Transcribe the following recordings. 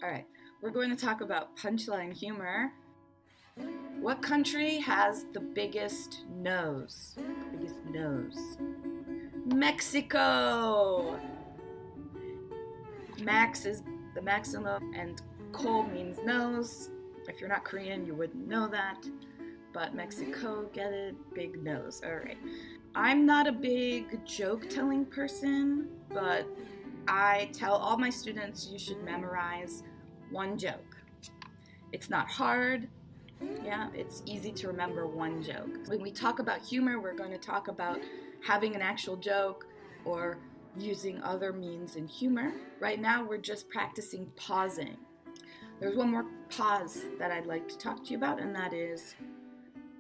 All right, we're going to talk about punchline humor. What country has the biggest nose? Biggest nose. Mexico! Max is the maximum, and ko means nose. If you're not Korean, you wouldn't know that. But Mexico, get it? Big nose. All right. I'm not a big joke-telling person, but I tell all my students you should memorize one joke. It's not hard. Yeah, it's easy to remember one joke. When we talk about humor, we're going to talk about having an actual joke or using other means in humor. Right now, we're just practicing pausing. There's one more pause that I'd like to talk to you about, and that is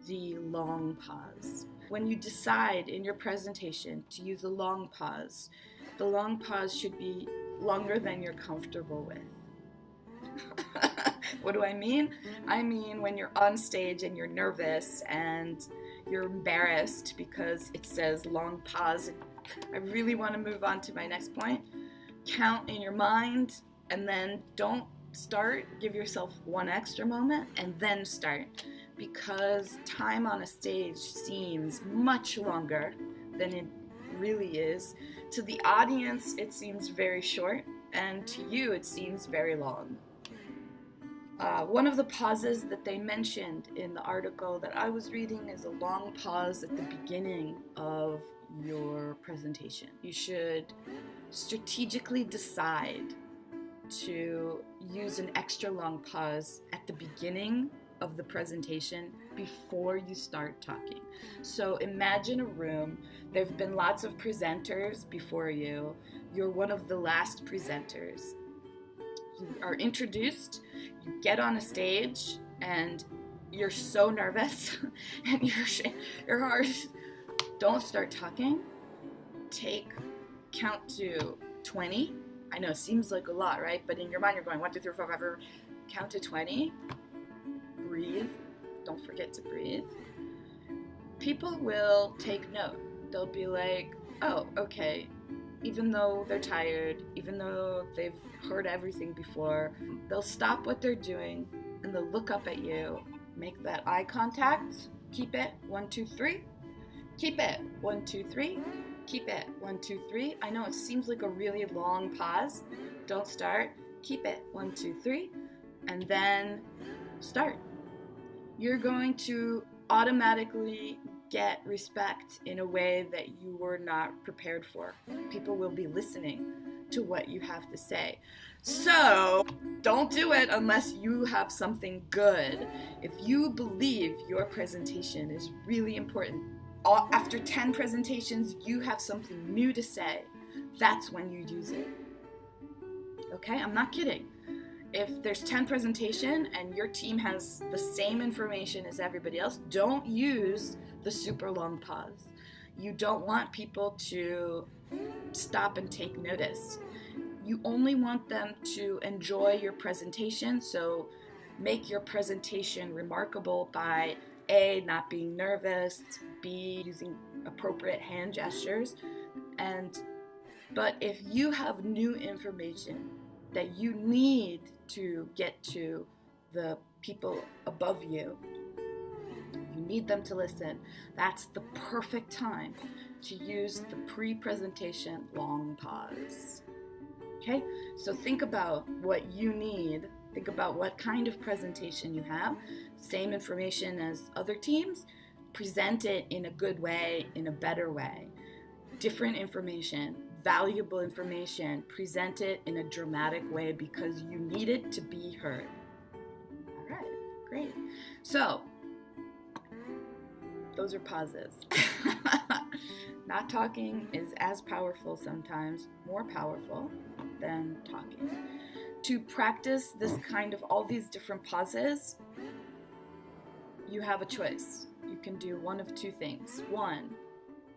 the long pause. When you decide in your presentation to use a long pause, the long pause should be longer than you're comfortable with. What do I mean? I mean when you're on stage and you're nervous and you're embarrassed because it says long pause. I really want to move on to my next point. Count in your mind and then don't start. Give yourself one extra moment and then start, because time on a stage seems much longer than it really is. To the audience, it seems very short, and to you, it seems very long. One of the pauses that they mentioned in the article that I was reading is a long pause at the beginning of your presentation. You should strategically decide to use an extra long pause at the beginning of the presentation before you start talking. So imagine a room. There have been lots of presenters before you. You're one of the last presenters. You are introduced, you get on a stage, and you're so nervous, and your heart. Don't start talking. Count to 20. I know it seems like a lot, right? But in your mind, you're going 1, 2, 3, 4, 5. Count to 20. Breathe. Don't forget to breathe. People will take note. They'll be like, oh, okay. Even though they're tired, even though they've heard everything before, they'll stop what they're doing and they'll look up at you. Make that eye contact. Keep it. 1, 2, 3. Keep it. 1, 2, 3. Keep it. 1, 2, 3. I know it seems like a really long pause. Don't start. Keep it. 1, 2, 3. And then start. You're going to automatically get respect in a way that you were not prepared for. People will be listening to what you have to say. So don't do it unless you have something good. If you believe your presentation is really important, after 10 presentations, you have something new to say. That's when you use it. Okay, I'm not kidding. If there's 10 presentation and your team has the same information as everybody else, don't use the super long pause. You don't want people to stop and take notice. You only want them to enjoy your presentation, so make your presentation remarkable by A, not being nervous, B, using appropriate hand gestures, but if you have new information that you need to get to the people above you, you need them to listen, that's the perfect time to use the pre-presentation long pause. Okay, so think about what you need. Think about what kind of presentation you have. Same information as other teams. Present it in a good way, in a better way. Different information, valuable information. Present it in a dramatic way because you need it to be heard. All right, great. So, those are pauses. Not talking is as powerful sometimes, more powerful than talking. To practice this kind of all these different pauses, you have a choice. You can do one of two things. One,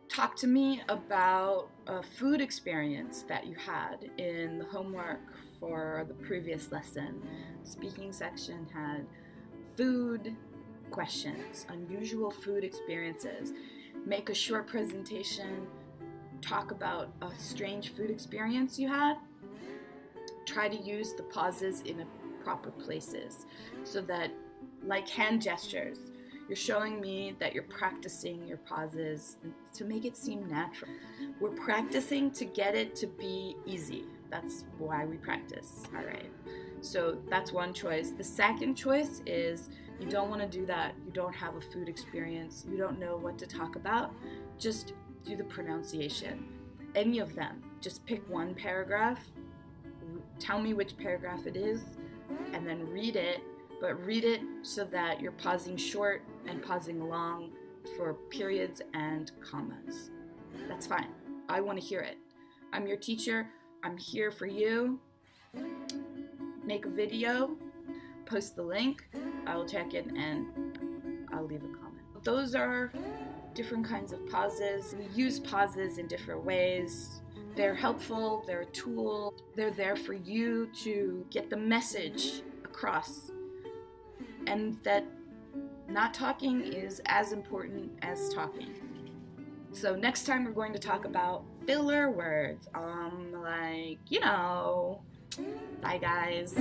talk to me about a food experience that you had in the homework for the previous lesson. The speaking section had food questions, unusual food experiences. Make a short presentation, talk about a strange food experience you had, try to use the pauses in proper places so that, like hand gestures, you're showing me that you're practicing your pauses to make it seem natural. We're practicing to get it to be easy. That's why we practice. All right. So that's one choice. The second choice is you don't want to do that. You don't have a food experience. You don't know what to talk about. Just do the pronunciation. Any of them. Just pick one paragraph. Tell me which paragraph it is, and then read it. But read it so that you're pausing short and pausing long for periods and commas. That's fine. I want to hear it. I'm your teacher. I'm here for you. Make a video, post the link, I will check it, and I'll leave a comment. Those are different kinds of pauses. We use pauses in different ways. They're helpful, they're a tool, they're there for you to get the message across, and that not talking is as important as talking. So next time we're going to talk about filler words, like, bye guys.